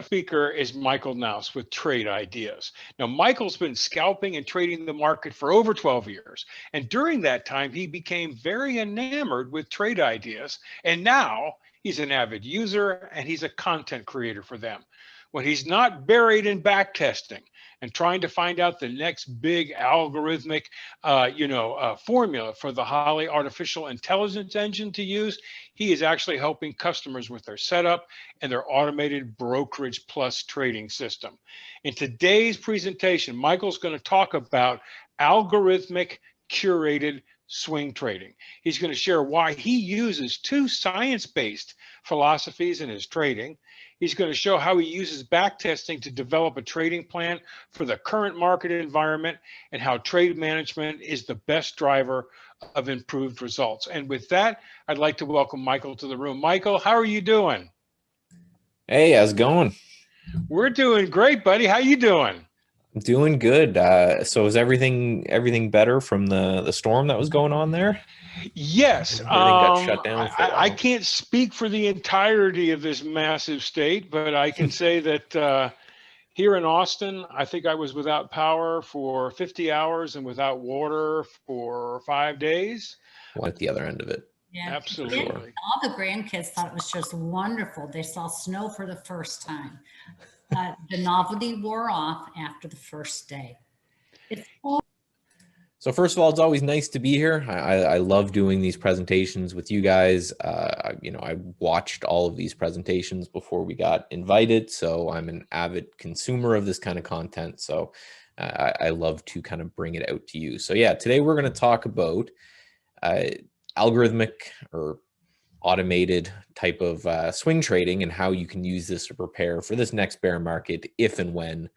speaker is Michael Nauss with Trade Ideas. Now, Michael's been scalping and trading the market for over 12 years. And during that time, he became very enamored with trade ideas. And now he's an avid user and he's a content creator for them. When he's not buried in backtesting and trying to find out the next big algorithmic, formula for the Holly artificial intelligence engine to use, he is actually helping customers with their setup and their automated brokerage plus trading system. In today's presentation, Michael's going to talk about algorithmic curated swing trading. He's going to share why he uses two science-based philosophies in his trading. He's going to show how he uses backtesting to develop a trading plan for the current market environment and how trade management is the best driver of improved results. And with that, I'd like to welcome Michael to the room. Michael, how are you doing? Hey, how's it going? We're doing great, buddy. How you doing? Doing good. So is everything better from the storm that was going on there? Yes. Everything got shut down for a I while. can't speak for the entirety of this massive state, but I can say that here in Austin, I think I was without power for 50 hours and without water for 5 days. One at the other end of it. Yeah, absolutely. All the grandkids thought it was just wonderful. They saw snow for the first time. The novelty wore off after the first day. So first of all, it's always nice to be here. I love doing these presentations with you guys. I watched all of these presentations before we got invited, so I'm an avid consumer of this kind of content. So I love to kind of bring it out to you. So yeah, today we're going to talk about algorithmic or automated type of swing trading and how you can use this to prepare for this next bear market if and when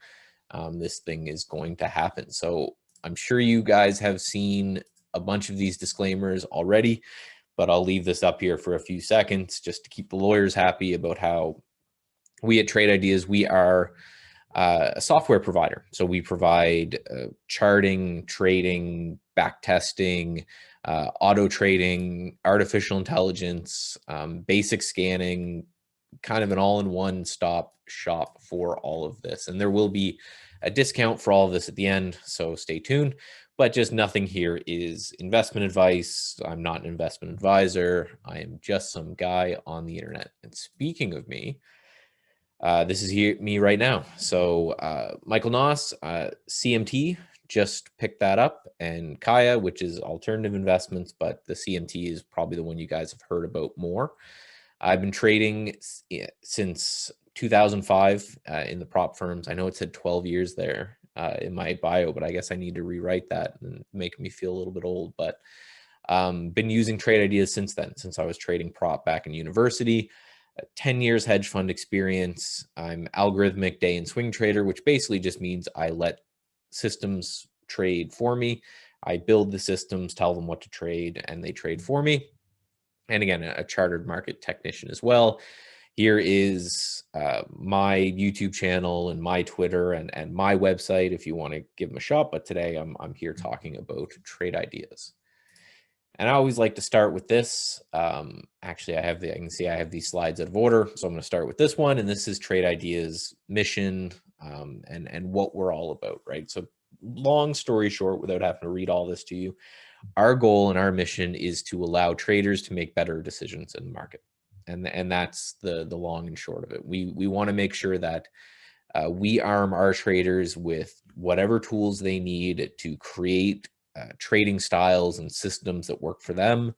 this thing is going to happen. So I'm sure you guys have seen a bunch of these disclaimers already, but I'll leave this up here for a few seconds just to keep the lawyers happy about how we at Trade Ideas, we are a software provider. So we provide charting, trading, back testing, auto trading, artificial intelligence, basic scanning, kind of an all-in-one stop shop for all of this. And there will be a discount for all of this at the end, so stay tuned. But just nothing here is investment advice. I'm not an investment advisor. I am just some guy on the internet. And speaking of me, this is me right now. So Michael Nauss, CMT, just picked that up, and Kaya, which is alternative investments, but the CMT is probably the one you guys have heard about more. I've been trading since 2005 in the prop firms. I know it said 12 years there in my bio, but I guess I need to rewrite that and make me feel a little bit old. But been using Trade Ideas since then, since I was trading prop back in university. 10 years hedge fund experience. I'm algorithmic day and swing trader, which basically just means I let systems trade for me. I build the systems, tell them what to trade, and they trade for me. And again, a chartered market technician as well. Here is my YouTube channel and my Twitter and my website if you want to give them a shot. But today I'm here talking about Trade Ideas. And I always like to start with this. Actually, I can see I have these slides out of order. So I'm going to start with this one. And this is Trade Ideas mission and what we're all about, right? So long story short, without having to read all this to you, our goal and our mission is to allow traders to make better decisions in the market. And that's the long and short of it. We want to make sure that we arm our traders with whatever tools they need to create trading styles and systems that work for them,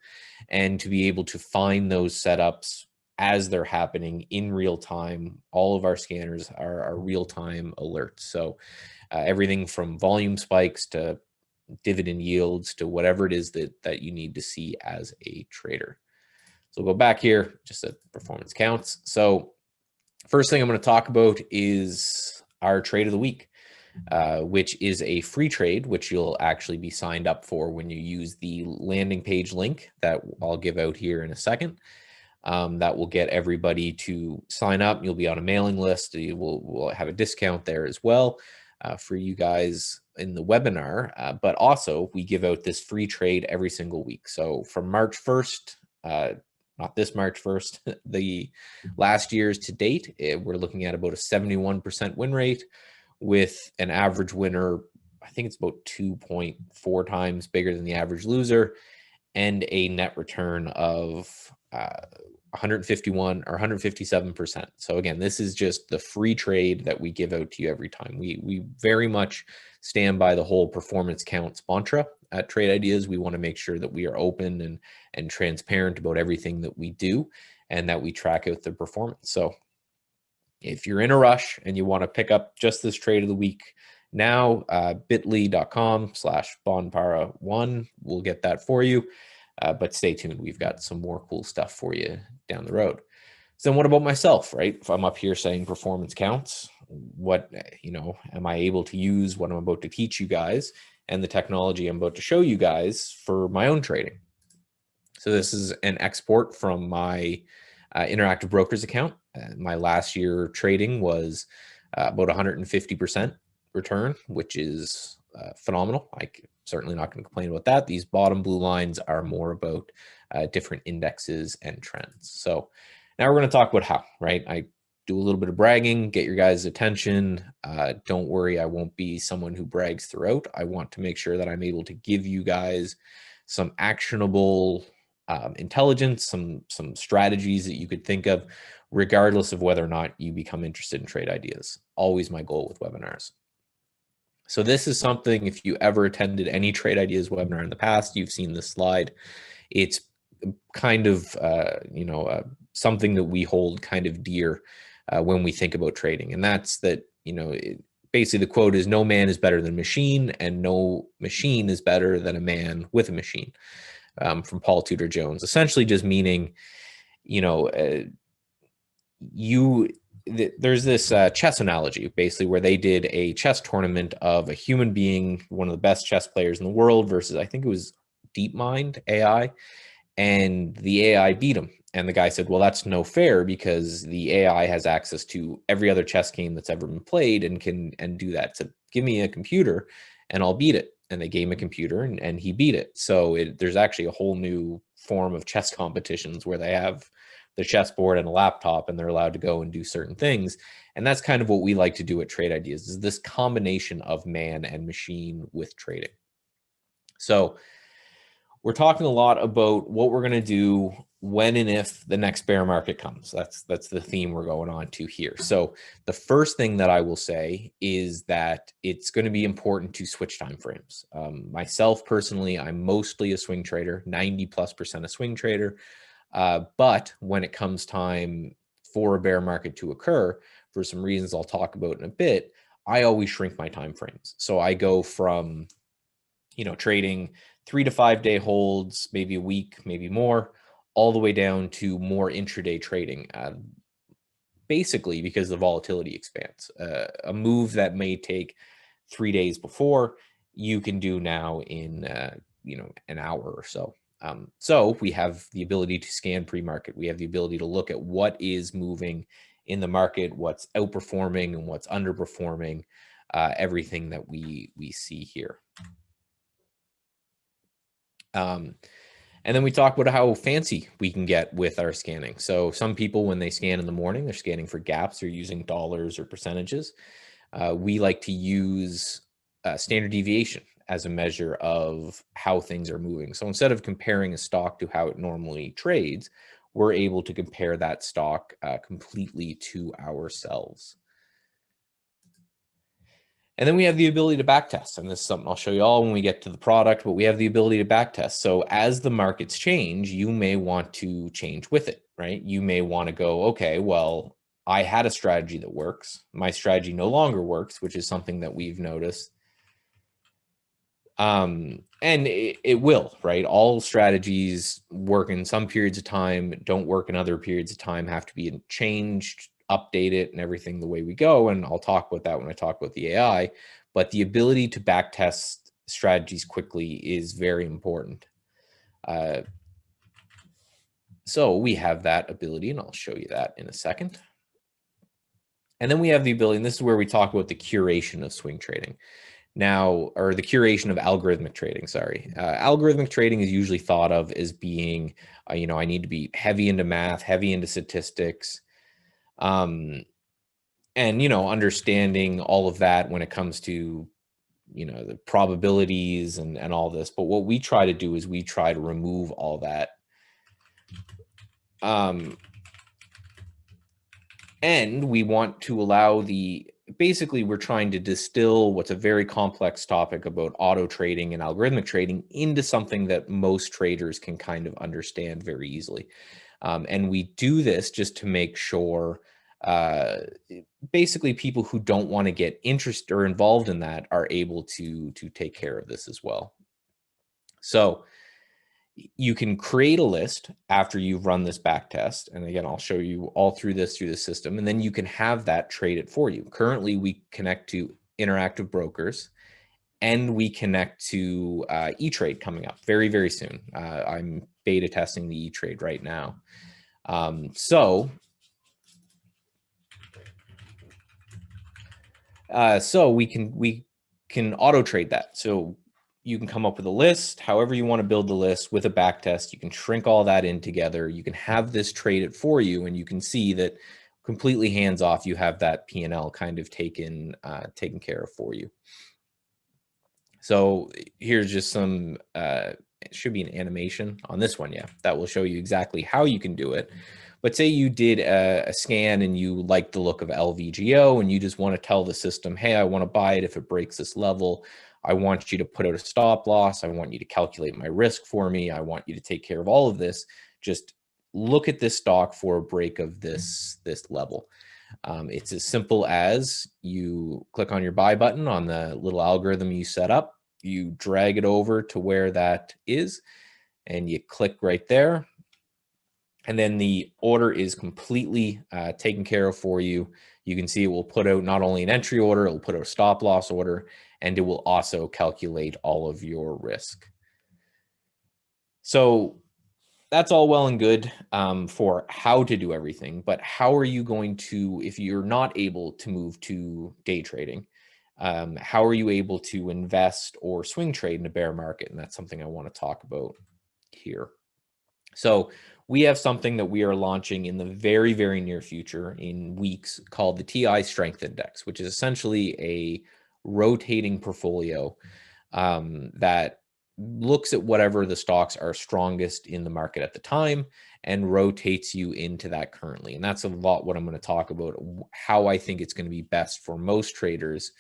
and to be able to find those setups as they're happening in real time. All of our scanners are real-time alerts. So everything from volume spikes to dividend yields to whatever it is that you need to see as a trader. So we'll go back here, just at performance counts. So first thing I'm going to talk about is our trade of the week, which is a free trade, which you'll actually be signed up for when you use the landing page link that I'll give out here in a second. That will get everybody to sign up. You'll be on a mailing list. We'll have a discount there as well for you guys in the webinar. But also, we give out this free trade every single week. So from March 1st, not this March 1st, the last year's to date, we're looking at about a 71% win rate with an average winner. I think it's about 2.4 times bigger than the average loser, and a net return of 151 or 157%. So again, this is just the free trade that we give out to you every time. We very much stand by the whole performance counts mantra at Trade Ideas. We want to make sure that we are open and transparent about everything that we do, and that we track out the performance. So if you're in a rush and you want to pick up just this trade of the week now, bit.ly.com/bonpara1 will get that for you. But stay tuned. We've got some more cool stuff for you down the road. So then what about myself, right? If I'm up here saying performance counts, what, am I able to use what I'm about to teach you guys and the technology I'm about to show you guys for my own trading? So this is an export from my Interactive Brokers account. My last year trading was about 150% return, which is phenomenal. I'm certainly not going to complain about that. These bottom blue lines are more about different indexes and trends. So now we're going to talk about how, right? I do a little bit of bragging, get your guys' attention. Don't worry, I won't be someone who brags throughout. I want to make sure that I'm able to give you guys some actionable intelligence, some strategies that you could think of, regardless of whether or not you become interested in Trade Ideas. Always my goal with webinars. So this is something, if you ever attended any Trade Ideas webinar in the past, you've seen this slide. It's kind of, something that we hold kind of dear when we think about trading. And that's that, basically the quote is, no man is better than machine, and no machine is better than a man with a machine, from Paul Tudor Jones, essentially just meaning, there's this chess analogy, basically, where they did a chess tournament of a human being, one of the best chess players in the world, versus, I think it was DeepMind AI, and the AI beat him. And the guy said, well, that's no fair, because the AI has access to every other chess game that's ever been played and can do that. So give me a computer and I'll beat it. And they gave him a computer and he beat it. So there's actually a whole new form of chess competitions where they have the chessboard and a laptop, and they're allowed to go and do certain things. And that's kind of what we like to do at Trade Ideas, is this combination of man and machine with trading. So we're talking a lot about what we're going to do when and if the next bear market comes. That's the theme we're going on to here. So the first thing that I will say is that it's going to be important to switch time frames. Myself personally, I'm mostly a swing trader, 90+% a swing trader. But when it comes time for a bear market to occur, for some reasons I'll talk about in a bit, I always shrink my time frames. So I go from, trading 3 to 5 day holds, maybe a week, maybe more, all the way down to more intraday trading, basically because the volatility expands. A move that may take 3 days before, you can do now in an hour or so. So we have the ability to scan pre-market. We have the ability to look at what is moving in the market, what's outperforming and what's underperforming, everything that we see here. And then we talk about how fancy we can get with our scanning. So some people, when they scan in the morning, they're scanning for gaps, they're using dollars or percentages. We like to use standard deviation as a measure of how things are moving. So instead of comparing a stock to how it normally trades, we're able to compare that stock completely to ourselves. And then we have the ability to backtest. And this is something I'll show you all when we get to the product, but we have the ability to backtest. So as the markets change, you may want to change with it, right? You may want to go, okay, well, I had a strategy that works. My strategy no longer works, which is something that we've noticed. And it will, right? All strategies work in some periods of time, don't work in other periods of time, have to be changed, update it, and everything the way we go. And I'll talk about that when I talk about the AI. But the ability to backtest strategies quickly is very important. So we have that ability, and I'll show you that in a second. And then we have the ability, and this is where we talk about the curation of swing trading. Now, or the curation of algorithmic trading, sorry. Algorithmic trading is usually thought of as being, you know, I need to be heavy into math, heavy into statistics, and, you know, understanding all of that when it comes to, you know, the probabilities and all this. But what we try to do is we try to remove all that. And we want to allow basically we're trying to distill what's a very complex topic about auto trading and algorithmic trading into something that most traders can kind of understand very easily. And we do this just to make sure basically people who don't want to get interested or involved in that are able to take care of this as well. So you can create a list after you've run this back test. And again, I'll show you all through the system, and then you can have that trade it for you. Currently, we connect to interactive brokers, and we connect to E-Trade coming up very, very soon. I'm beta testing the E-Trade right now. So we can auto trade that. So you can come up with a list, however you want to build the list with a back test. You can shrink all that in together. You can have this trade it for you, and you can see that completely hands off. You have that P&L kind of taken care of for you. So here's just some, it should be an animation on this one. Yeah, that will show you exactly how you can do it. But say you did a scan and you like the look of LVGO and you just want to tell the system, hey, I want to buy it if it breaks this level. I want you to put out a stop loss. I want you to calculate my risk for me. I want you to take care of all of this. Just look at this stock for a break of this level. It's as simple as you click on your buy button on the little algorithm you set up. You drag it over to where that is, and you click right there. And then the order is completely taken care of for you. You can see it will put out not only an entry order, it will put out a stop loss order, and it will also calculate all of your risk. So that's all well and good for how to do everything, but how are you going to, if you're not able to move to day trading, how are you able to invest or swing trade in a bear market? And that's something I want to talk about here. So we have something that we are launching in the very, very near future in weeks called the TI Strength Index, which is essentially a rotating portfolio that looks at whatever the stocks are strongest in the market at the time and rotates you into that currently. And that's a lot what I'm going to talk about, how I think it's going to be best for most traders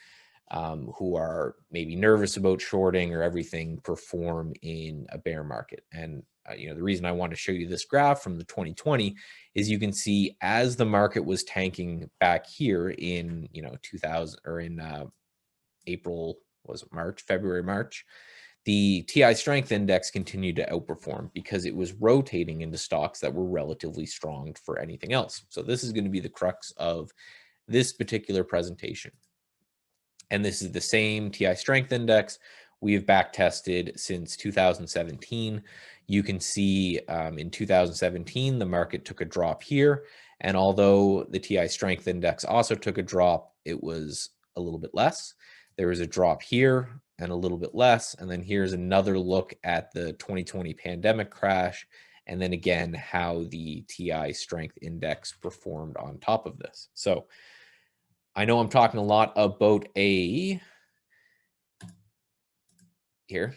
who are maybe nervous about shorting or everything perform in a bear market. And you know, the reason I want to show you this graph from the 2020 is you can see as the market was tanking back here in, you know, 2000 or in April, was it March, February, March, the TI Strength Index continued to outperform because it was rotating into stocks that were relatively strong for anything else. So this is going to be the crux of this particular presentation. And this is the same TI Strength Index we have back tested since 2017. You can see in 2017, the market took a drop here. And although the TI Strength Index also took a drop, it was a little bit less. There was a drop here and a little bit less. And then here's another look at the 2020 pandemic crash. And then again, how the TI Strength Index performed on top of this. So I know I'm talking a lot about here.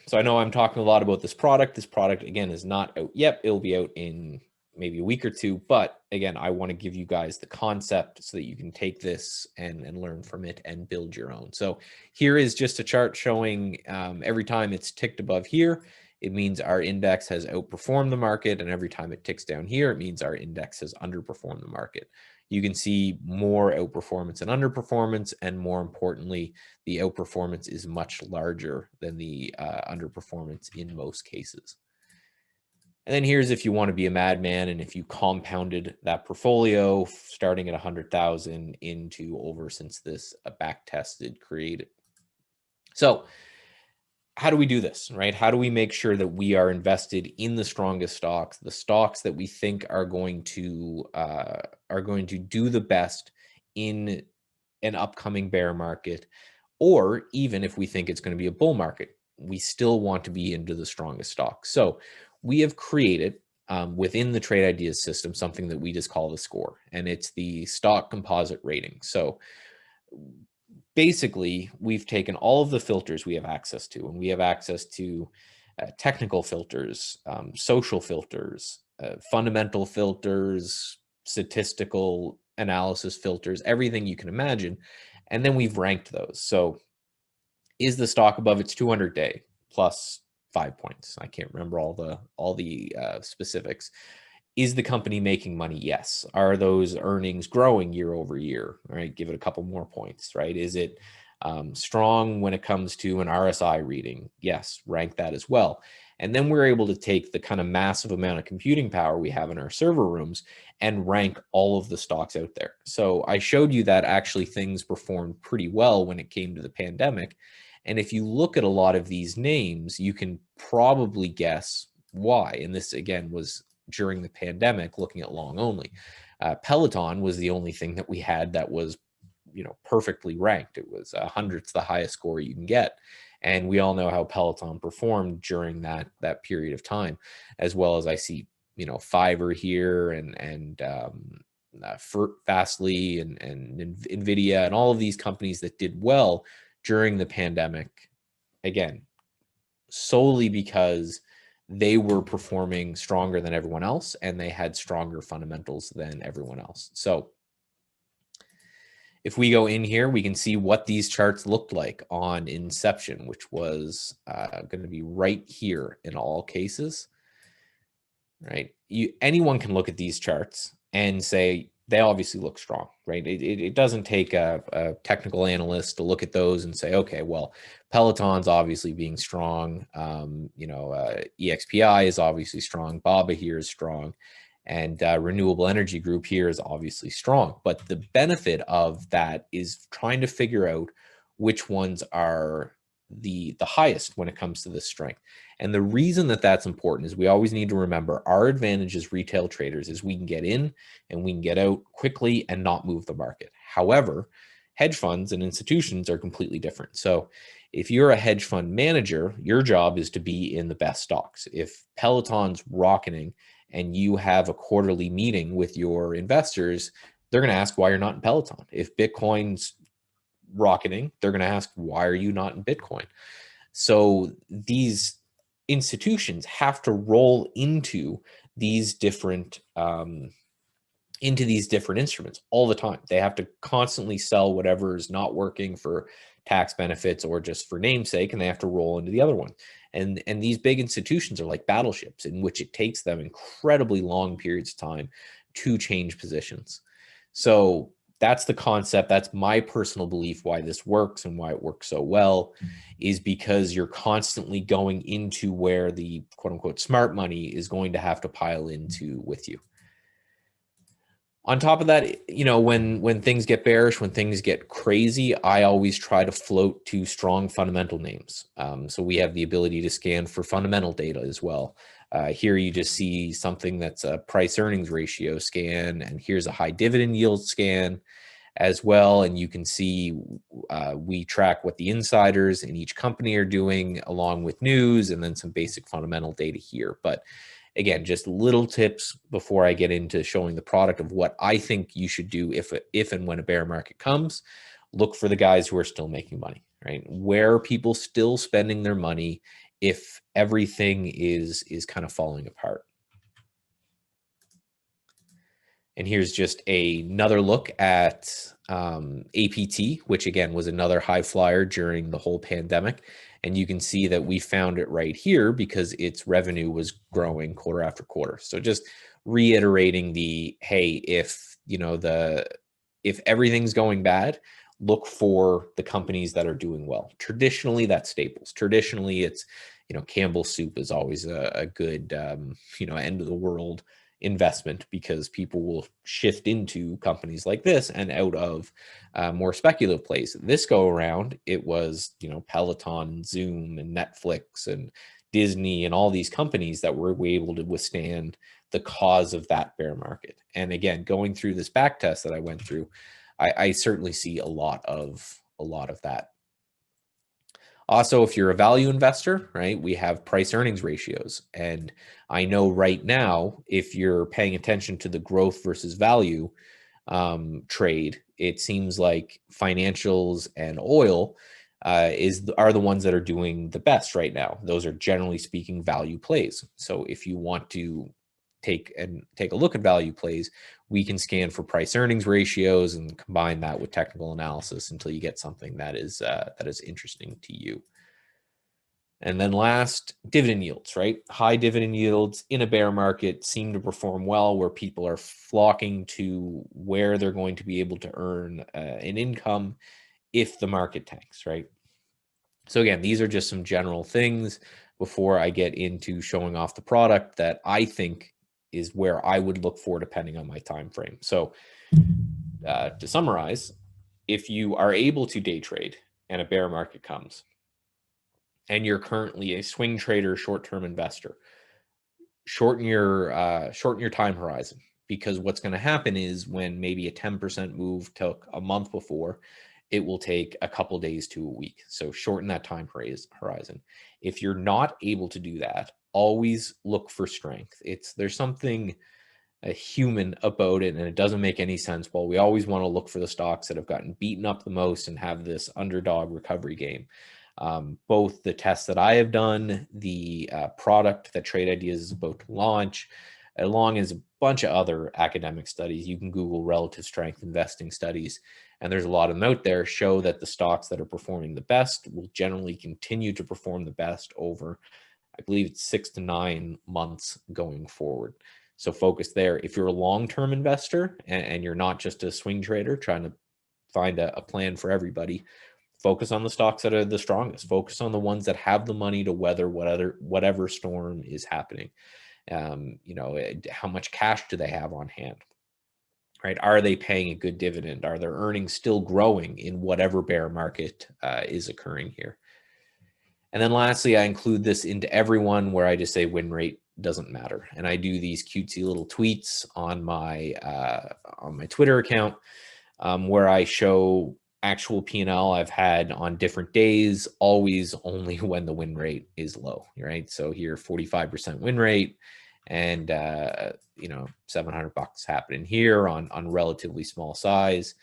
So I know I'm talking a lot about this product. This product, again, is not out yet. It'll be out in maybe a week or two. But again, I want to give you guys the concept so that you can take this and learn from it and build your own. So here is just a chart showing every time it's ticked above here, it means our index has outperformed the market. And every time it ticks down here, it means our index has underperformed the market. You can see more outperformance and underperformance, and more importantly, the outperformance is much larger than the underperformance in most cases. And then here's if you want to be a madman, and if you compounded that portfolio starting at 100,000 into over since this back tested created. So how do we do this, right? How do we make sure that we are invested in the strongest stocks, the stocks that we think are going to do the best in an upcoming bear market, Or even if we think it's going to be a bull market, we still want to be into the strongest stocks. So we have created within the trade ideas system something that we just call the score, and it's the stock composite rating. So basically, we've taken all of the filters we have access to, and we have access to technical filters, social filters, fundamental filters, statistical analysis filters, everything you can imagine. And then we've ranked those. So is the stock above its 200-day plus 5 points? I can't remember all the specifics. Is the company making money? Yes. Are those earnings growing year over year? All right, give it a couple more points, right? Is it strong when it comes to an RSI reading? Yes, rank that as well. And then we're able to take the kind of massive amount of computing power we have in our server rooms and rank all of the stocks out there. So I showed you that actually things performed pretty well when it came to the pandemic. And if you look at a lot of these names, you can probably guess why. And this, again, was during the pandemic, looking at long only. Peloton was the only thing that we had that was, perfectly ranked. It was 100th the highest score you can get. And we all know how Peloton performed during that period of time, as well as I see, Fiverr here and Fastly and NVIDIA and all of these companies that did well during the pandemic, again, solely because they were performing stronger than everyone else and they had stronger fundamentals than everyone else. So if we go in here, we can see what these charts looked like on inception, which was going to be right here in all cases, right? Anyone can look at these charts and say, they obviously look strong, right? It doesn't take a technical analyst to look at those and say, okay, well, Peloton's obviously being strong. EXPI is obviously strong. BABA here is strong. And Renewable Energy Group here is obviously strong. But the benefit of that is trying to figure out which ones are the highest when it comes to this strength. And the reason that that's important is we always need to remember our advantage as retail traders is we can get in and we can get out quickly and not move the market. However, hedge funds and institutions are completely different. So if you're a hedge fund manager, your job is to be in the best stocks. If Peloton's rocketing and you have a quarterly meeting with your investors, they're going to ask why you're not in Peloton. If Bitcoin's rocketing, they're going to ask, why are you not in Bitcoin? So these institutions have to roll into these different instruments all the time. They have to constantly sell whatever is not working for tax benefits or just for namesake, and they have to roll into the other one. And these big institutions are like battleships in which it takes them incredibly long periods of time to change positions. So that's the concept. That's my personal belief why this works and why it works so well, is because you're constantly going into where the quote unquote smart money is going to have to pile into with you. On top of that, when things get bearish, when things get crazy, I always try to float to strong fundamental names. So we have the ability to scan for fundamental data as well. Here you just see something that's a price earnings ratio scan, and here's a high dividend yield scan as well. And you can see we track what the insiders in each company are doing along with news and then some basic fundamental data here. But again, just little tips before I get into showing the product of what I think you should do if and when a bear market comes. Look for the guys who are still making money, right? Where are people still spending their money if everything is kind of falling apart? And here's just another look at APT, which again was another high flyer during the whole pandemic. And you can see that we found it right here because its revenue was growing quarter after quarter. So just reiterating hey, if everything's going bad, look for the companies that are doing well. Traditionally, that's Staples. Traditionally, it's, Campbell's Soup is always a good, end of the world investment because people will shift into companies like this and out of more speculative plays. This go around, it was, Peloton, Zoom, and Netflix, and Disney, and all these companies that were able to withstand the cause of that bear market. And again, going through this back test that I went through, I certainly see a lot of that. Also, if you're a value investor, right, we have price earnings ratios. And I know right now, if you're paying attention to the growth versus value trade, it seems like financials and oil are the ones that are doing the best right now. Those are generally speaking value plays. So if you want to take a look at value plays, we can scan for price earnings ratios and combine that with technical analysis until you get something that is interesting to you. And then last, dividend yields, right? High dividend yields in a bear market seem to perform well, where people are flocking to where they're going to be able to earn an income if the market tanks, right? So again, these are just some general things before I get into showing off the product that I think is where I would look for depending on my time frame. So to summarize, if you are able to day trade and a bear market comes, and you're currently a swing trader, short-term investor, shorten your time horizon, because what's going to happen is when maybe a 10% move took a month before, it will take a couple days to a week. So shorten that time horizon. If you're not able to do that, always look for strength. There's something human about it, and it doesn't make any sense. Well, we always want to look for the stocks that have gotten beaten up the most and have this underdog recovery game. Both the tests that I have done, the product that Trade Ideas is about to launch, along as a bunch of other academic studies. You can Google relative strength investing studies, and there's a lot of them out there, show that the stocks that are performing the best will generally continue to perform the best over, I believe it's 6 to 9 months going forward. So focus there. If you're a long-term investor and you're not just a swing trader trying to find a plan for everybody, focus on the stocks that are the strongest. Focus on the ones that have the money to weather whatever storm is happening. How much cash do they have on hand? Right? Are they paying a good dividend? Are their earnings still growing in whatever bear market is occurring here? And then lastly, I include this into everyone where I just say win rate doesn't matter. And I do these cutesy little tweets on my Twitter account where I show actual P&L I've had on different days, always only when the win rate is low, right? So here, 45% win rate, and $700 happening here on relatively small size,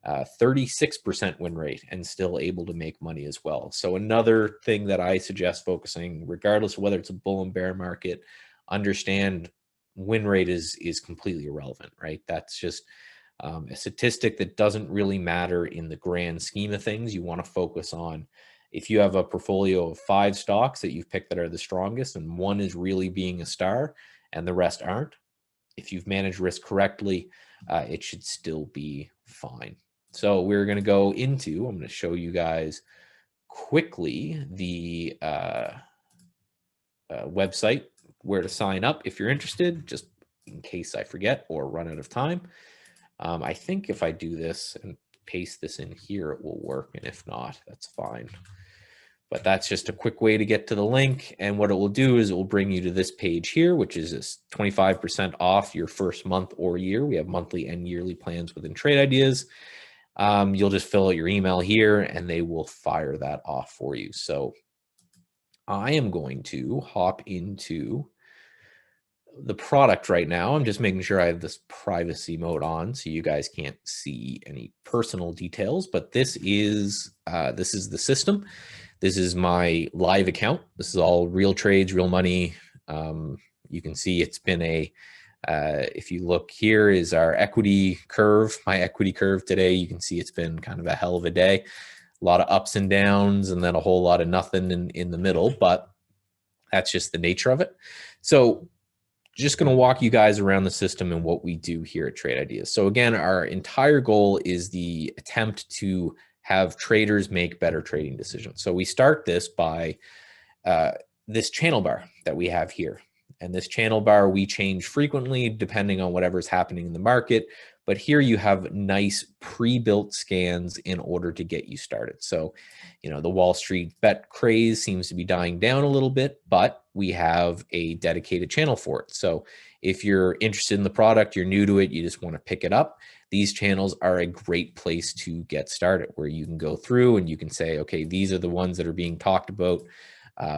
36% win rate, and still able to make money as well. So another thing that I suggest focusing, regardless of whether it's a bull and bear market, understand win rate is completely irrelevant, right? That's just a statistic that doesn't really matter in the grand scheme of things. You want to focus on, if you have a portfolio of 5 stocks that you've picked that are the strongest and one is really being a star and the rest aren't, if you've managed risk correctly, it should still be fine. So we're going to go into, I'm going to show you guys quickly the website where to sign up if you're interested, just in case I forget or run out of time. I think if I do this and paste this in here, it will work. And if not, that's fine. But that's just a quick way to get to the link. And what it will do is it will bring you to this page here, which is 25% off your first month or year. We have monthly and yearly plans within Trade Ideas. You'll just fill out your email here and they will fire that off for you. So I am going to hop into the product right now. I'm just making sure I have this privacy mode on so you guys can't see any personal details, but this is the system. This is my live account. This is all real trades, real money. You can see it's been if you look, here is our equity curve, my equity curve today. You can see it's been kind of a hell of a day, a lot of ups and downs, and then a whole lot of nothing in the middle, but that's just the nature of it. So just going to walk you guys around the system and what we do here at Trade Ideas. So again, our entire goal is the attempt to have traders make better trading decisions. So we start this by this channel bar that we have here. And this channel bar we change frequently depending on whatever's happening in the market. but here you have nice pre-built scans in order to get you started. So, you know, the Wall Street bet craze seems to be dying down a little bit, but we have a dedicated channel for it. So if you're interested in the product, you're new to it, you just want to pick it up, these channels are a great place to get started, where you can go through and you can say, okay, these are the ones that are being talked about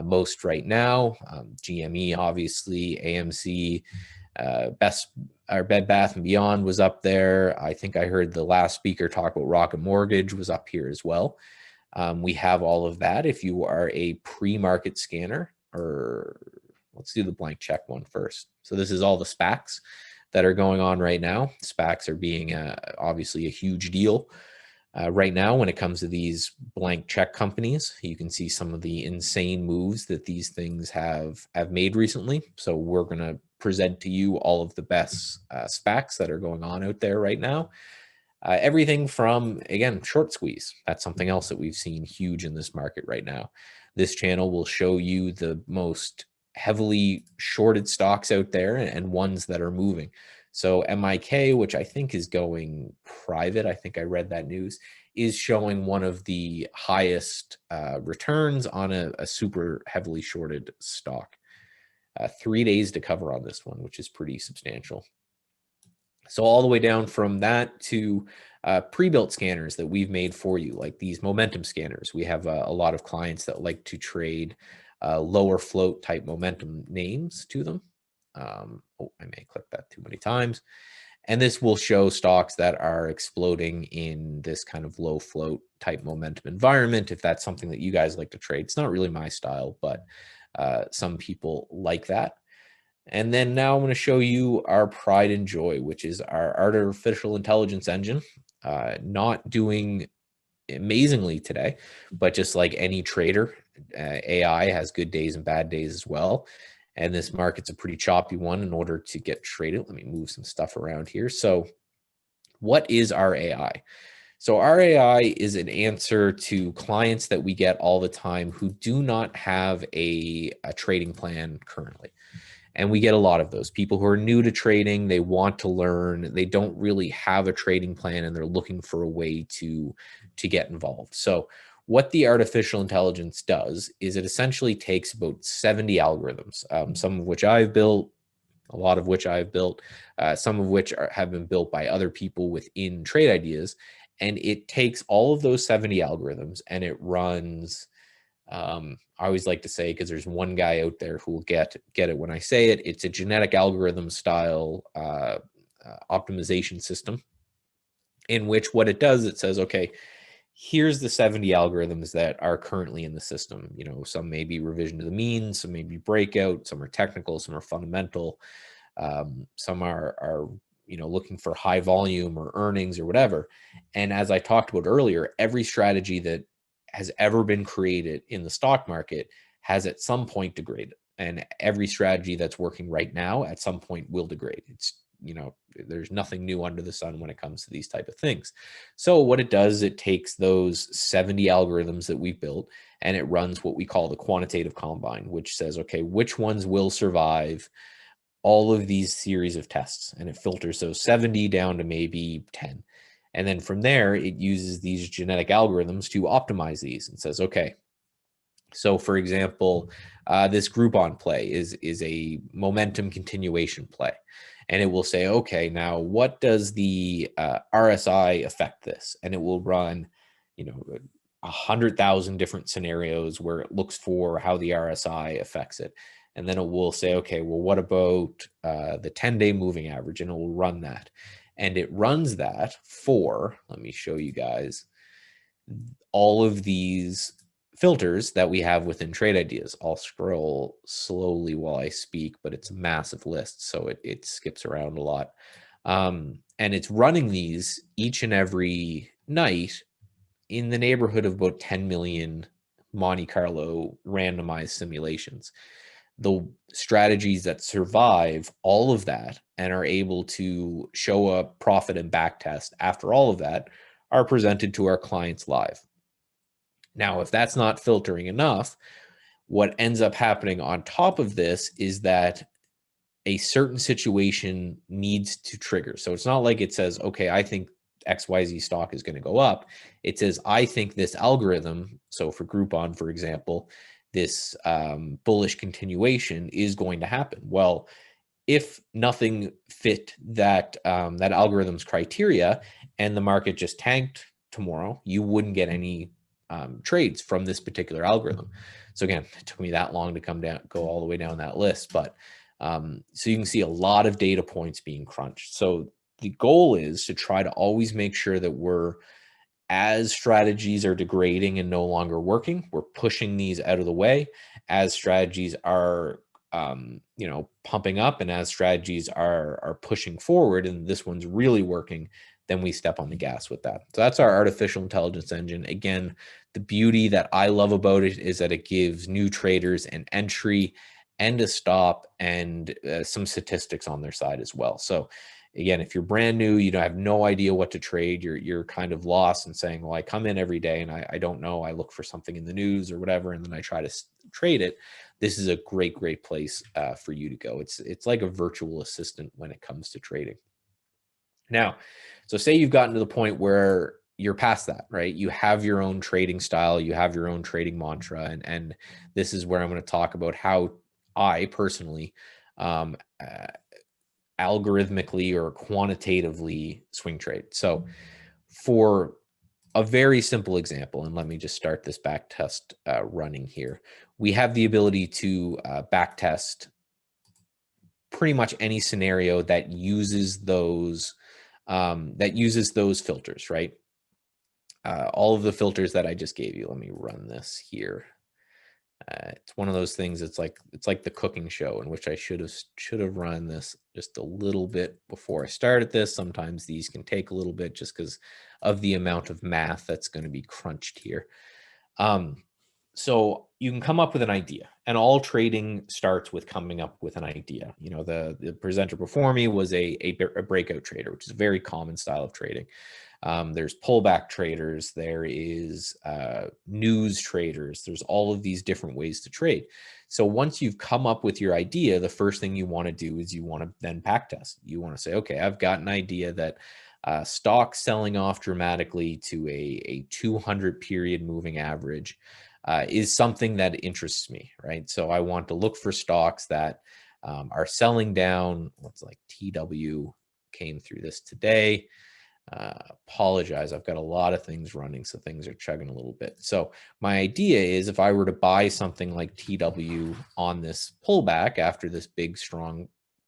most right now. GME, obviously, AMC, Bed Bath and Beyond was up there. I think I heard the last speaker talk about Rocket Mortgage was up here as well. We have all of that. If you are a pre-market scanner, or let's do the blank check one first. So this is all the SPACs that are going on right now. SPACs are being obviously a huge deal right now when it comes to these blank check companies. You can see some of the insane moves that these things have made recently. So we're going to present to you all of the best SPACs that are going on out there right now. Everything from, again, short squeeze. That's something else that we've seen huge in this market right now. This channel will show you the most heavily shorted stocks out there and ones that are moving. So MIK, which I think is going private, I think I read that news, is showing one of the highest returns on a super heavily shorted stock. 3 days to cover on this one, which is pretty substantial. So all the way down from that to pre-built scanners that we've made for you, like these momentum scanners. We have a lot of clients that like to trade lower float type momentum names to them. Oh, I may click that too many times. And this will show stocks that are exploding in this kind of low float type momentum environment. If that's something that you guys like to trade, it's not really my style, but some people like that. And then now I'm going to show you our pride and joy, which is our artificial intelligence engine. Not doing amazingly today, but just like any trader, AI has good days and bad days as well. And this market's a pretty choppy one in order to get traded. Let me move some stuff around here. So what is our AI? So our AI is an answer to clients that we get all the time who do not have a trading plan currently. And we get a lot of those people who are new to trading. They want to learn. They don't really have a trading plan, and they're looking for a way to get involved. So what the artificial intelligence does is it essentially takes about 70 algorithms, some of which I've built, a lot of which I've built, some of which have been built by other people within Trade Ideas. And it takes all of those 70 algorithms and it runs, I always like to say, because there's one guy out there who will get it when I say it, it's a genetic algorithm style optimization system, in which what it does, it says, okay, here's the 70 algorithms that are currently in the system. You know, some may be revision to the mean, some may be breakout, some are technical, some are fundamental, some are you know, looking for high volume or earnings or whatever. And as I talked about earlier, every strategy that has ever been created in the stock market has at some point degraded, and every strategy that's working right now at some point will degrade. It's, you know, there's nothing new under the sun when it comes to these type of things. So what it does, it takes those 70 algorithms that we've built and it runs what we call the quantitative combine, which says, okay, which ones will survive all of these series of tests, and it filters those 70 down to maybe 10. And then from there, it uses these genetic algorithms to optimize these and says, okay, so for example, this Groupon play is a momentum continuation play. And it will say, okay, now what does the RSI affect this? And it will run, you know, 100,000 different scenarios where it looks for how the RSI affects it. And then it will say, okay, well, what about the 10-day moving average? And it will run that. And it runs that for, let me show you guys, all of these filters that we have within Trade Ideas. I'll scroll slowly while I speak, but it's a massive list, so it skips around a lot. And it's running these each and every night in the neighborhood of about 10 million Monte Carlo randomized simulations. The strategies that survive all of that and are able to show a profit and backtest after all of that are presented to our clients live. Now, if that's not filtering enough, what ends up happening on top of this is that a certain situation needs to trigger. So it's not like it says, okay, I think XYZ stock is going to go up. It says, I think this algorithm, so for Groupon, for example, this bullish continuation is going to happen. Well, if nothing fit that that algorithm's criteria and the market just tanked tomorrow, you wouldn't get any trades from this particular algorithm. So again, it took me that long to go all the way down that list. But so you can see a lot of data points being crunched. So the goal is to try to always make sure that we're, as strategies are degrading and no longer working, we're pushing these out of the way. As strategies are pumping up, and as strategies are pushing forward and this one's really working, then we step on the gas with that. So that's our artificial intelligence engine. Again, the beauty that I love about it is that it gives new traders an entry and a stop and some statistics on their side as well. So again, if you're brand new, you have no idea what to trade, you're kind of lost and saying, well, I come in every day and I don't know, I look for something in the news or whatever, and then I try to trade it. This is a great place for you to go. It's like a virtual assistant when it comes to trading. Now, so say you've gotten to the point where you're past that, right? You have your own trading style, you have your own trading mantra, and this is where I'm going to talk about how I personally algorithmically or quantitatively swing trade. So for a very simple example, and let me just start this back test running here. We have the ability to back test pretty much any scenario that uses those filters, right? All of the filters that I just gave you. Let me run this here. It's one of those things. It's like the cooking show in which I should have run this just a little bit before I started this. Sometimes these can take a little bit just because of the amount of math that's going to be crunched here. So you can come up with an idea, and all trading starts with coming up with an idea. The presenter before me was a breakout trader, which is a very common style of trading. There's pullback traders, there is news traders, there's all of these different ways to trade. So once you've come up with your idea, the first thing you want to do is you want to then backtest. You want to say, okay, I've got an idea that stock selling off dramatically to a 200 period moving average is something that interests me, right? So I want to look for stocks that are selling down. What's like TW came through this today. Apologize, I've got a lot of things running, so things are chugging a little bit. So my idea is, if I were to buy something like TW on this pullback after this big strong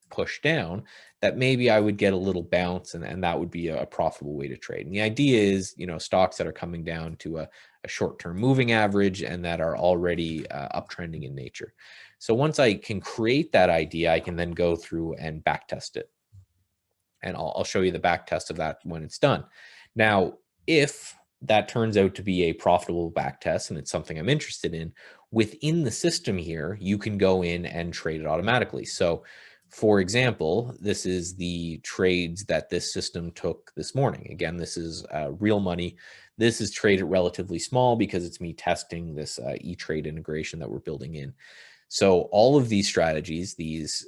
push down, that maybe I would get a little bounce, and that would be a profitable way to trade. And the idea is, stocks that are coming down to a short-term moving average and that are already uptrending in nature. So once I can create that idea, I can then go through and backtest it. And I'll show you the back test of that when it's done. Now, if that turns out to be a profitable back test and it's something I'm interested in, within the system here, you can go in and trade it automatically. So for example, this is the trades that this system took this morning. Again, this is real money. This is traded relatively small because it's me testing this E-Trade integration that we're building in. So all of these strategies, this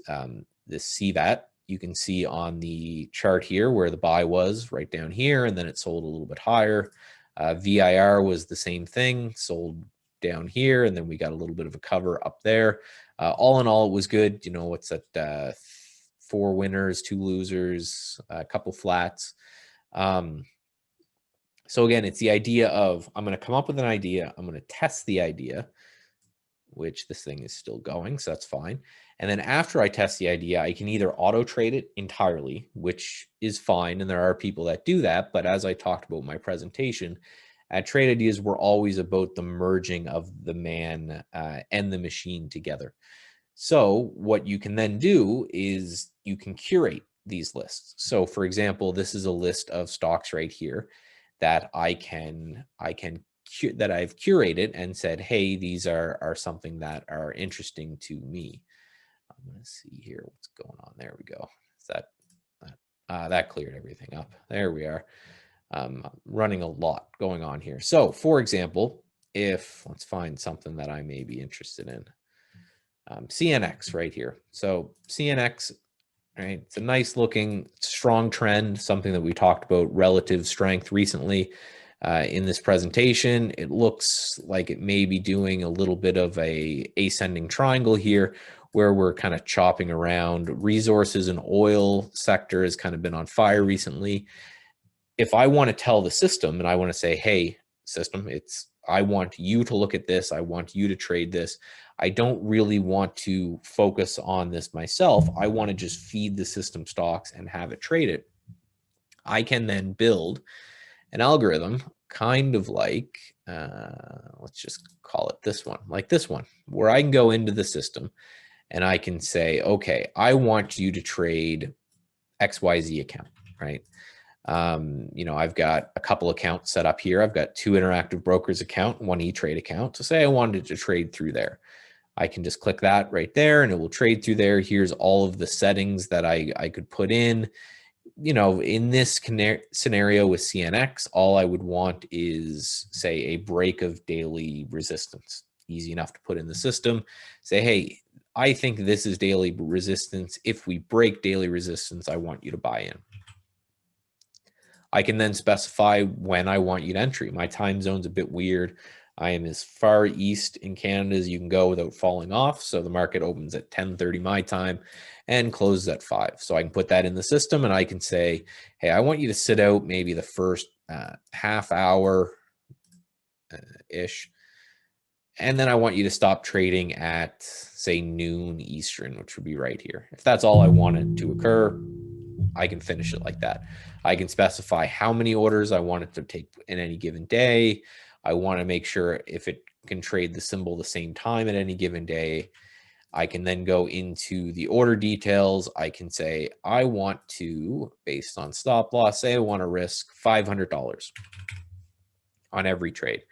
CVAT, you can see on the chart here where the buy was right down here, and then it sold a little bit higher. VIR was the same thing, sold down here, and then we got a little bit of a cover up there. All in all, it was good. What's that? 4 winners, 2 losers, a couple flats. So again, it's the idea of, I'm going to come up with an idea. I'm going to test the idea, which this thing is still going, so that's fine. And then after I test the idea, I can either auto trade it entirely, which is fine, and there are people that do that. But as I talked about in my presentation, at Trade Ideas, we're always about the merging of the man and the machine together. So what you can then do is you can curate these lists. So for example, this is a list of stocks right here that I've curated and said, hey, these are something that are interesting to me. I'm going to see here what's going on. There we go. Is that cleared everything up. There we are. Running a lot going on here. So for example, let's find something that I may be interested in. CNX right here. So CNX right? It's a nice looking strong trend, something that we talked about relative strength recently in this presentation. It looks like it may be doing a little bit of a ascending triangle here, where we're kind of chopping around. Resources and oil sector has kind of been on fire recently. If I want to tell the system and I want to say, hey, system, I want you to look at this, I want you to trade this, I don't really want to focus on this myself, I want to just feed the system stocks and have it trade it, I can then build an algorithm kind of like, let's just call it this one, like this one, where I can go into the system and I can say, okay, I want you to trade XYZ account, right? I've got a couple accounts set up here. I've got 2 interactive brokers account, 1 E-Trade account. So say I wanted to trade through there. I can just click that right there and it will trade through there. Here's all of the settings that I could put in. In this scenario with CNX, all I would want is, say, a break of daily resistance. Easy enough to put in the system. Say, hey, I think this is daily resistance. If we break daily resistance, I want you to buy in. I can then specify when I want you to entry. My time zone's a bit weird. I am as far east in Canada as you can go without falling off. So the market opens at 10:30 my time and closes at 5. So I can put that in the system and I can say, hey, I want you to sit out maybe the first half hour ish. And then I want you to stop trading at, say, noon Eastern, which would be right here. If that's all I wanted to occur, I can finish it like that. I can specify how many orders I want it to take in any given day. I want to make sure if it can trade the symbol the same time at any given day. I can then go into the order details. I can say, I want to, based on stop loss, say I want to risk $500 on every trade.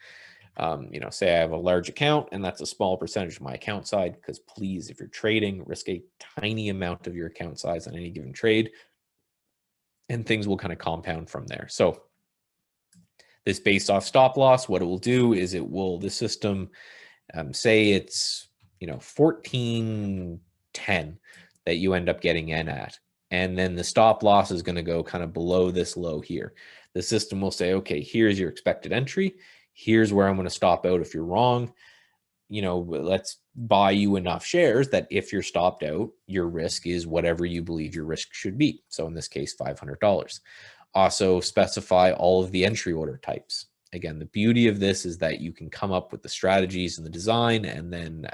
Say I have a large account and that's a small percentage of my account size, because please, if you're trading, risk a tiny amount of your account size on any given trade, and things will kind of compound from there. So this based off stop loss, what it will do is the system, say it's, 1410 that you end up getting in at. And then the stop loss is going to go kind of below this low here. The system will say, okay, here's your expected entry. Here's where I'm going to stop out if you're wrong. Let's buy you enough shares that if you're stopped out, your risk is whatever you believe your risk should be. So in this case, $500. Also specify all of the entry order types. Again, the beauty of this is that you can come up with the strategies and the design and then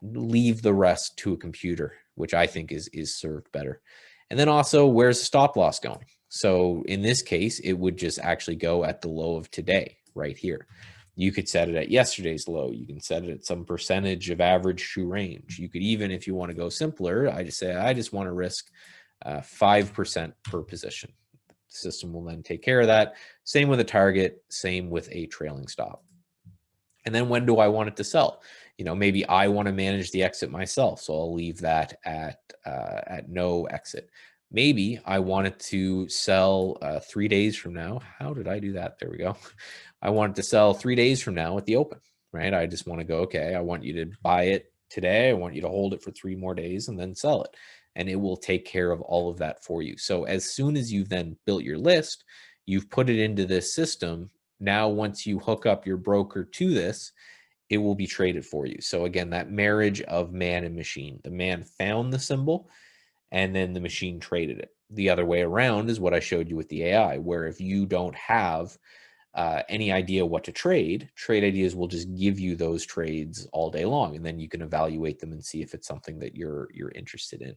leave the rest to a computer, which I think is served better. And then also, where's the stop loss going? So in this case, it would just actually go at the low of today right here. You could set it at yesterday's low. You can set it at some percentage of average true range. You could even, if you want to go simpler, I just want to risk 5% per position. The system will then take care of that. Same with a target, same with a trailing stop. And then when do I want it to sell? Maybe I want to manage the exit myself, so I'll leave that at no exit. Maybe I want it to sell 3 days from now. How did I do that? There we go. I want it to sell 3 days from now at the open, right? I just want to go, okay, I want you to buy it today. I want you to hold it for 3 more days and then sell it. And it will take care of all of that for you. So as soon as you've then built your list, you've put it into this system. Now, once you hook up your broker to this, it will be traded for you. So again, that marriage of man and machine. The man found the symbol and then the machine traded it. The other way around is what I showed you with the AI, where if you don't have any idea what to trade, Trade Ideas will just give you those trades all day long, and then you can evaluate them and see if it's something that you're interested in.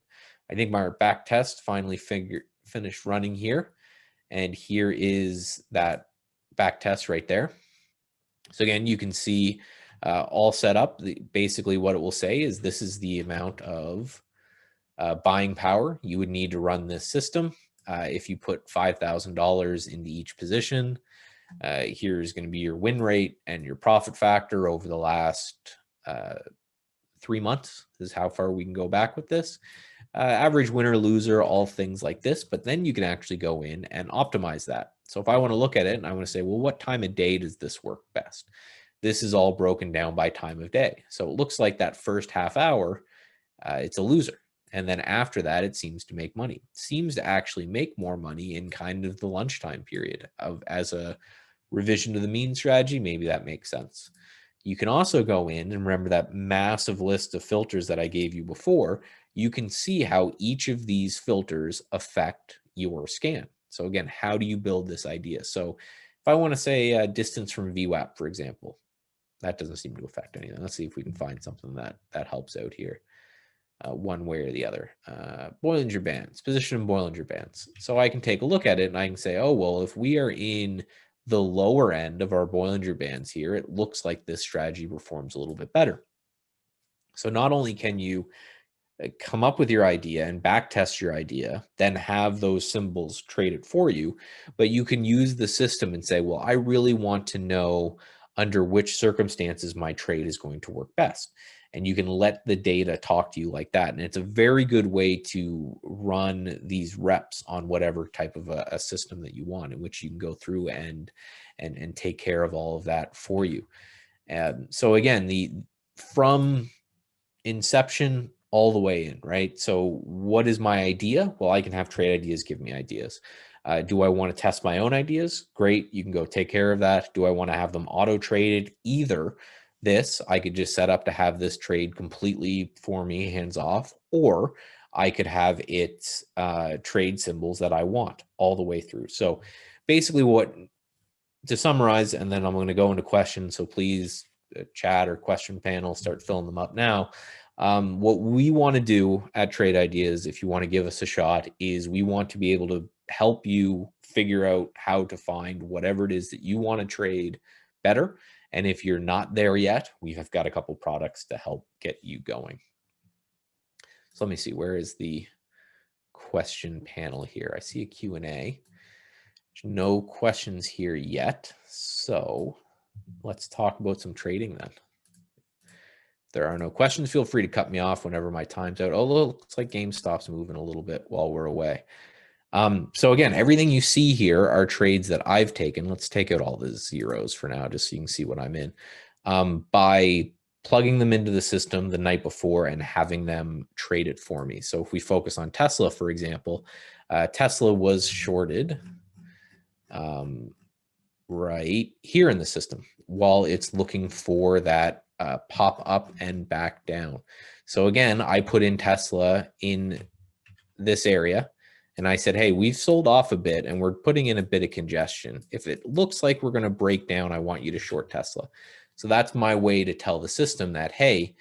I think my back test finally finished running here, and here is that back test right there. So again, you can see all set up. Basically what it will say is this is the amount of buying power you would need to run this system. If you put $5,000 into each position, here's going to be your win rate and your profit factor over the last 3 months is how far we can go back with this. Average winner, loser, all things like this, but then you can actually go in and optimize that. So if I want to look at it and I want to say, well, what time of day does this work best? This is all broken down by time of day. So it looks like that first half hour, it's a loser. And then after that, it seems to make money. It seems to actually make more money in kind of the lunchtime period as a revision to the mean strategy. Maybe that makes sense. You can also go in and remember that massive list of filters that I gave you before. You can see how each of these filters affect your scan. So again, how do you build this idea? So if I want to say distance from VWAP, for example, that doesn't seem to affect anything. Let's see if we can find something that helps out here, one way or the other. Bollinger Bands, position in Bollinger Bands. So I can take a look at it and I can say, oh, well, if we are in the lower end of our Bollinger Bands here, it looks like this strategy performs a little bit better. So not only can you come up with your idea and backtest your idea, then have those symbols traded for you, but you can use the system and say, well, I really want to know under which circumstances my trade is going to work best. And you can let the data talk to you like that. And it's a very good way to run these reps on whatever type of a system that you want, in which you can go through and take care of all of that for you. So again, from inception all the way in, right? So what is my idea? Well, I can have trade ideas give me ideas. Do I want to test my own ideas? Great, you can go take care of that. Do I want to have them auto traded? Either this, I could just set up to have this trade completely for me, hands off, or I could have it trade symbols that I want all the way through. So basically to summarize, and then I'm going to go into questions. So please chat or question panel, start filling them up now. What we want to do at Trade Ideas, if you want to give us a shot, is we want to be able to help you figure out how to find whatever it is that you want to trade better. And if you're not there yet, we have got a couple products to help get you going. So let me see, where is the question panel here? I see a Q&A. There's no questions here yet. So let's talk about some trading then. If there are no questions, feel free to cut me off whenever my time's out. Although it looks like GameStop's moving a little bit while we're away. So again, everything you see here are trades that I've taken. Let's take out all the zeros for now, just so you can see what I'm in. By plugging them into the system the night before and having them traded for me. So if we focus on Tesla, for example, Tesla was shorted right here in the system while it's looking for that pop up and back down. So again, I put in Tesla in this area and I said, hey, we've sold off a bit and we're putting in a bit of congestion. If it looks like we're going to break down, I want you to short Tesla. So that's my way to tell the system that, hey,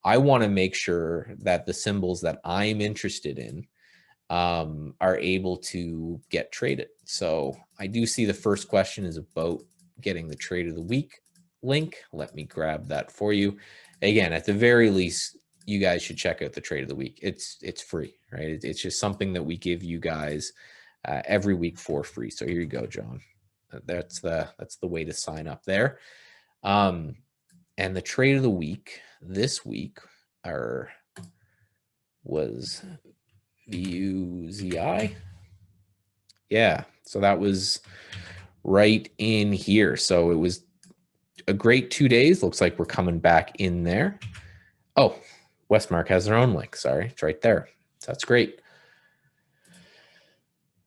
I want to make sure that the symbols that I'm interested in are able to get traded. So I do see the first question is about getting the trade of the week link. Let me grab that for you. Again, at the very least, you guys should check out the trade of the week. It's free, right? It's just something that we give you guys every week for free. So here you go, John. That's the way to sign up there. And the trade of the week this week was VUZI. Yeah, so that was right in here. So it was a great 2 days. Looks like we're coming back in there. Oh, Westmark has their own link. Sorry, it's right there. So that's great.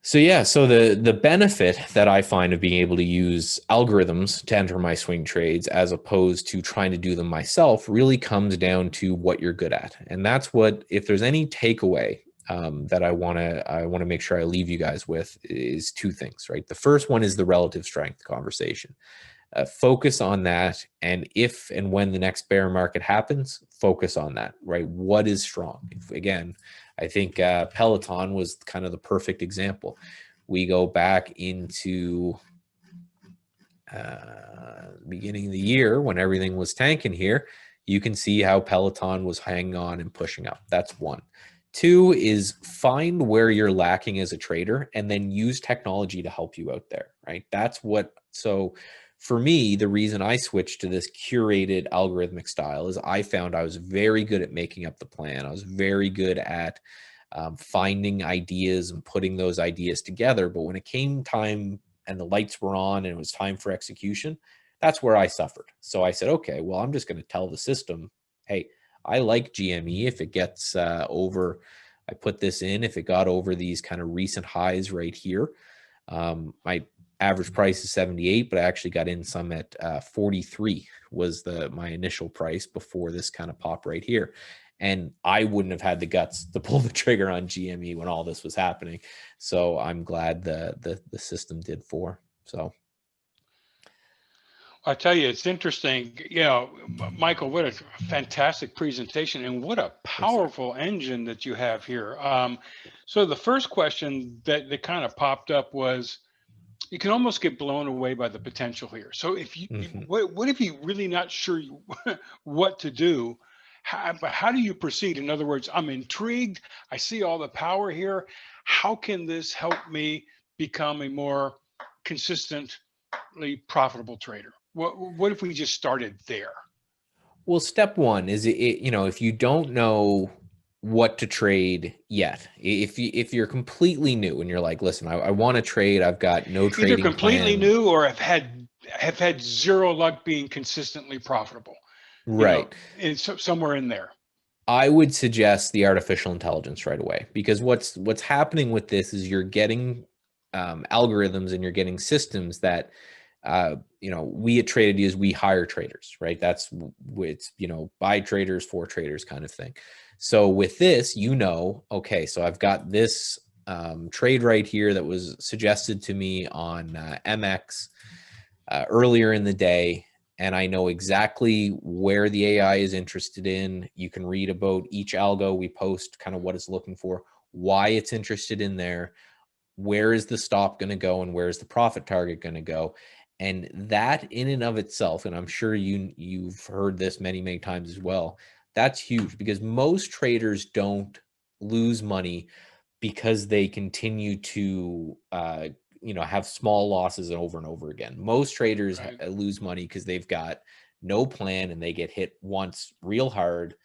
So yeah, so the benefit that I find of being able to use algorithms to enter my swing trades as opposed to trying to do them myself really comes down to what you're good at. And that's what, if there's any takeaway that I want to make sure I leave you guys with, is two things, right? The first one is the relative strength conversation. Focus on that, and if and when the next bear market happens, focus on that, right? What is strong? Again, I think Peloton was kind of the perfect example. We go back into the beginning of the year when everything was tanking here. You can see how Peloton was hanging on and pushing up. That's one. Two is find where you're lacking as a trader and then use technology to help you out there, right? That's what, so for me, the reason I switched to this curated algorithmic style is I found I was very good at making up the plan. I was very good at finding ideas and putting those ideas together. But when it came time and the lights were on and it was time for execution, that's where I suffered. So I said, okay, well, I'm just going to tell the system, hey, I like GME if it gets over I put this in. If it got over these kind of recent highs right here, my average price is 78, but I actually got in some at 43 was my initial price before this kind of pop right here. And I wouldn't have had the guts to pull the trigger on GME when all this was happening. So I'm glad the system did for. So I tell you, it's interesting. You know, Michael, what a fantastic presentation, and what a powerful engine that you have here. So the first question that kind of popped up was, you can almost get blown away by the potential here. So if you, what if you're really not sure what to do? How do you proceed? In other words, I'm intrigued. I see all the power here. How can this help me become a more consistently profitable trader? What if we just started there? Well, step one is if you don't know what to trade yet, if you're completely new and you're like, listen, I want to trade, I've got no trading Either completely plan. new or have had zero luck being consistently profitable. Right. It's somewhere in there. I would suggest the artificial intelligence right away, because what's happening with this is you're getting algorithms and you're getting systems that we at Traded use, we hire traders, right? It's by traders for traders kind of thing. So with this, okay, so I've got this trade right here that was suggested to me on MX earlier in the day. And I know exactly where the AI is interested in. You can read about each algo we post, kind of what it's looking for, why it's interested in there, where is the stop going to go, and where is the profit target going to go. And that in and of itself, and I'm sure you've heard this many, many times as well, that's huge, because most traders don't lose money because they continue to have small losses over and over again. Most traders lose money because they've got no plan and they get hit once real hard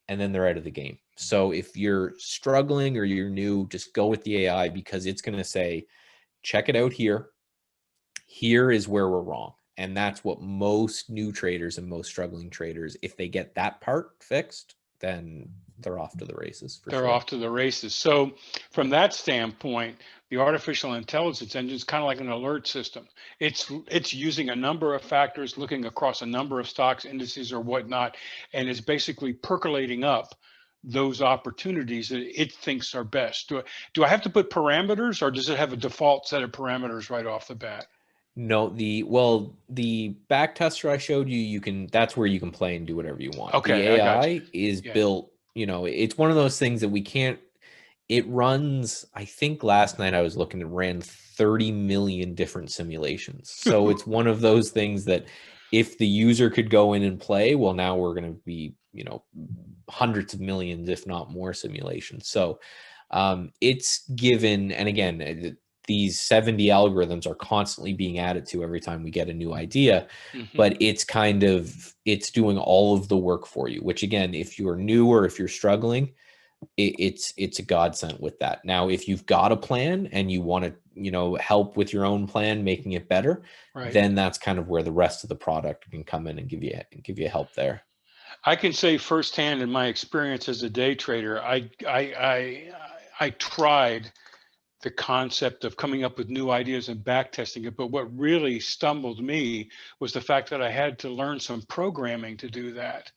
and then they're out of the game. So if you're struggling or you're new, just go with the AI, because it's going to say, check it out here. Here is where we're wrong. And that's what most new traders and most struggling traders, if they get that part fixed, then they're off to the races. They're off to the races. So from that standpoint, the artificial intelligence engine is kind of like an alert system. It's using a number of factors, looking across a number of stocks, indices, or whatnot, and is basically percolating up those opportunities that it thinks are best. Do I have to put parameters, or does it have a default set of parameters right off the bat? No, the back tester I showed you, that's where you can play and do whatever you want. Okay, the AI is built, it's one of those things that it runs, I think last night I was looking, it ran 30 million different simulations. So it's one of those things that if the user could go in and play, well, now we're going to be, hundreds of millions, if not more simulations. So it's given, and again, these 70 algorithms are constantly being added to every time we get a new idea, but it's doing all of the work for you, which again, if you're new or if you're struggling, it's a godsend with that. Now, if you've got a plan and you want to, help with your own plan, making it better, then that's kind of where the rest of the product can come in and give you help there. I can say firsthand in my experience as a day trader, I tried the concept of coming up with new ideas and back testing it. But what really stumbled me was the fact that I had to learn some programming to do that.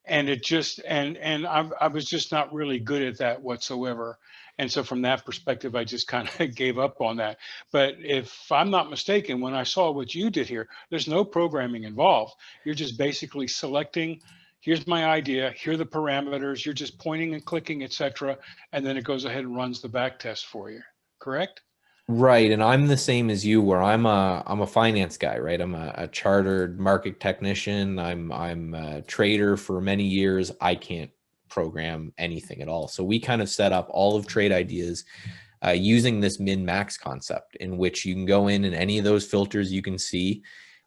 And it just, and I was just not really good at that whatsoever. And so from that perspective, I just kind of gave up on that. But if I'm not mistaken, when I saw what you did here, there's no programming involved. You're just basically selecting, here's my idea, here are the parameters, you're just pointing and clicking, etc. And then it goes ahead and runs the back test for you. Correct? Right. And I'm the same as you, where I'm a finance guy, right? I'm a chartered market technician. I'm a trader for many years. I can't program anything at all. So we kind of set up all of Trade Ideas using this min-max concept, in which you can go in and any of those filters you can see,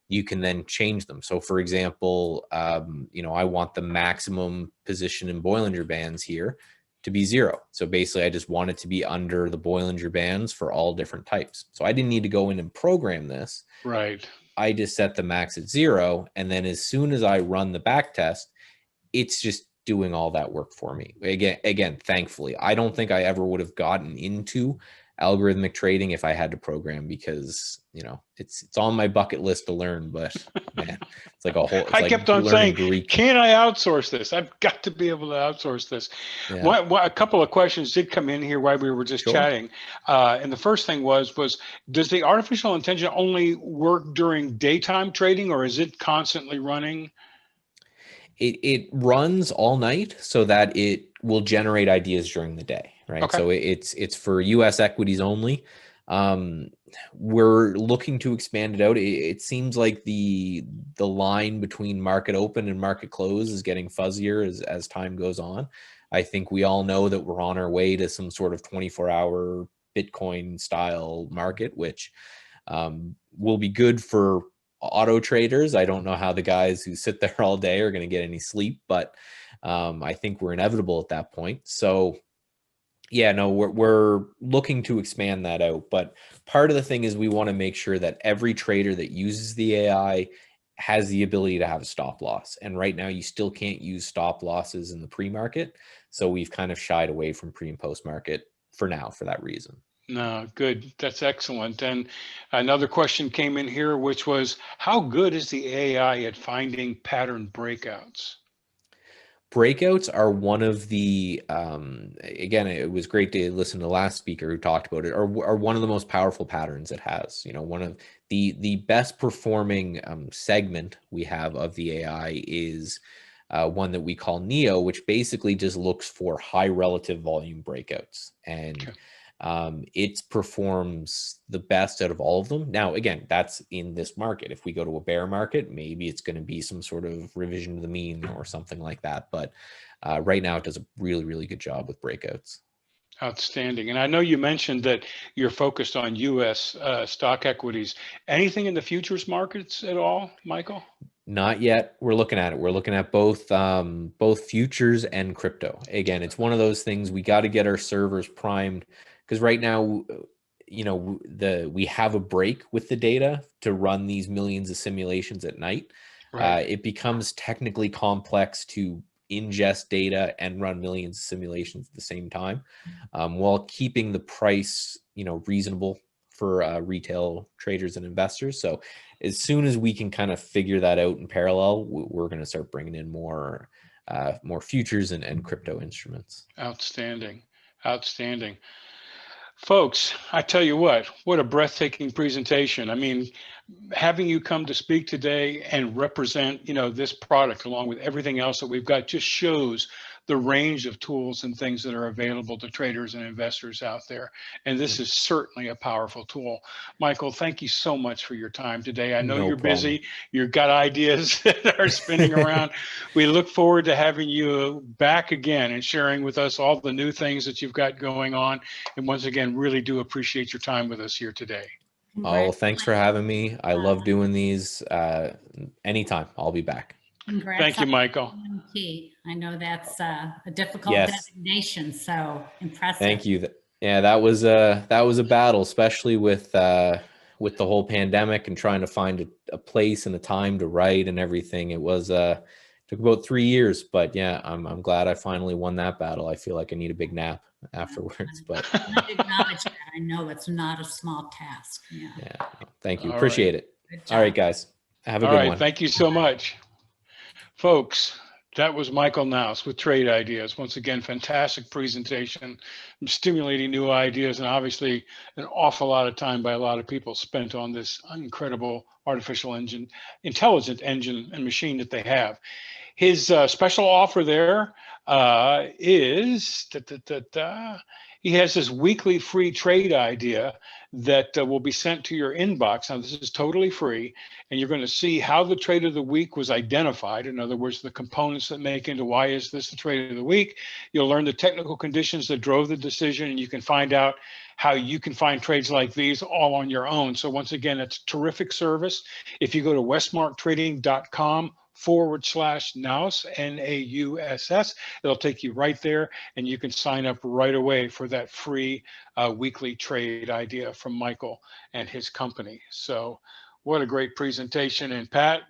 you can then change them. So for example, I want the maximum position in Bollinger Bands here to be 0. So basically I just want it to be under the Bollinger Bands for all different types. So I didn't need to go in and program this. Right. I just set the max at 0. And then as soon as I run the back test, it's just doing all that work for me. Again, thankfully, I don't think I ever would have gotten into algorithmic trading if I had to program, because, you know, it's on my bucket list to learn, but man, it's like a whole, it's I like kept on learning saying, Greek. can I outsource this? I've got to be able to outsource this. Yeah. A couple of questions did come in here while we were just Sure. chatting. And the first thing was, does the artificial intelligence only work during daytime trading, or is it constantly running? It runs all night so that it will generate ideas during the day, right? Okay. So it's for US equities only. We're looking to expand it out. It seems like the line between market open and market close is getting fuzzier as time goes on. I think we all know that we're on our way to some sort of 24-hour Bitcoin style market, which will be good for auto traders. I don't know how the guys who sit there all day are going to get any sleep, but I think we're inevitable at that point. So yeah, no, we're looking to expand that out. But part of the thing is we want to make sure that every trader that uses the AI has the ability to have a stop loss. And right now you still can't use stop losses in the pre-market. So we've kind of shied away from pre and post market for now for that reason. No, good. That's excellent. And another question came in here, which was, how good is the AI at finding pattern breakouts? Breakouts are one of the, again, it was great to listen to the last speaker who talked about it, are one of the most powerful patterns it has. You know, one of the best performing segment we have of the AI is one that we call Neo, which basically just looks for high relative volume breakouts. And Okay. it performs the best out of all of them. Now, again, that's in this market. If we go to a bear market, maybe it's going to be some sort of revision to the mean or something like that. But right now, it does a really, really good job with breakouts. Outstanding. And I know you mentioned that you're focused on U.S. Stock equities. Anything in the futures markets at all, Michael? Not yet. We're looking at it. We're looking at both futures and crypto. Again, it's one of those things we got to get our servers primed, because right now, you know, we have a break with the data to run these millions of simulations at night. Right. It becomes technically complex to ingest data and run millions of simulations at the same time, while keeping the price, you know, reasonable for retail traders and investors. So as soon as we can kind of figure that out in parallel, we're going to start bringing in more futures and crypto instruments. Outstanding. Outstanding. Folks, I tell you what a breathtaking presentation. I mean, having you come to speak today and represent, you know, this product along with everything else that we've got just shows the range of tools and things that are available to traders and investors out there. And this is certainly a powerful tool. Michael, thank you so much for your time today. I know No you're problem. busy. You've got ideas that are spinning around. We look forward to having you back again and sharing with us all the new things that you've got going on. And once again, really do appreciate your time with us here today. Oh, well, thanks for having me. I love doing these. Anytime, I'll be back. Congrats. Thank you, Michael. I know that's a difficult designation, so impressive. Thank you. Yeah, that was a battle, especially with the whole pandemic and trying to find a place and a time to write and everything. It was took about 3 years, but yeah, I'm glad I finally won that battle. I feel like I need a big nap afterwards, but I acknowledge that. I know it's not a small task. Yeah. Thank you. All Appreciate it. All right, guys. Have a good one. Thank you so much. Folks, that was Michael Nauss with Trade Ideas. Once again, fantastic presentation, stimulating new ideas, and obviously an awful lot of time by a lot of people spent on this incredible artificial intelligent engine and machine that they have. His special offer there is he has this weekly free trade idea that will be sent to your inbox. Now, this is totally free, and you're going to see how the trade of the week was identified. In other words, the components that make into why is this the trade of the week. You'll learn the technical conditions that drove the decision, and you can find out how you can find trades like these all on your own. So once again, it's terrific service. If you go to westmarktrading.com/Nauss, Nauss, it'll take you right there, and you can sign up right away for that free weekly trade idea from Michael and his company. So what a great presentation. And Pat,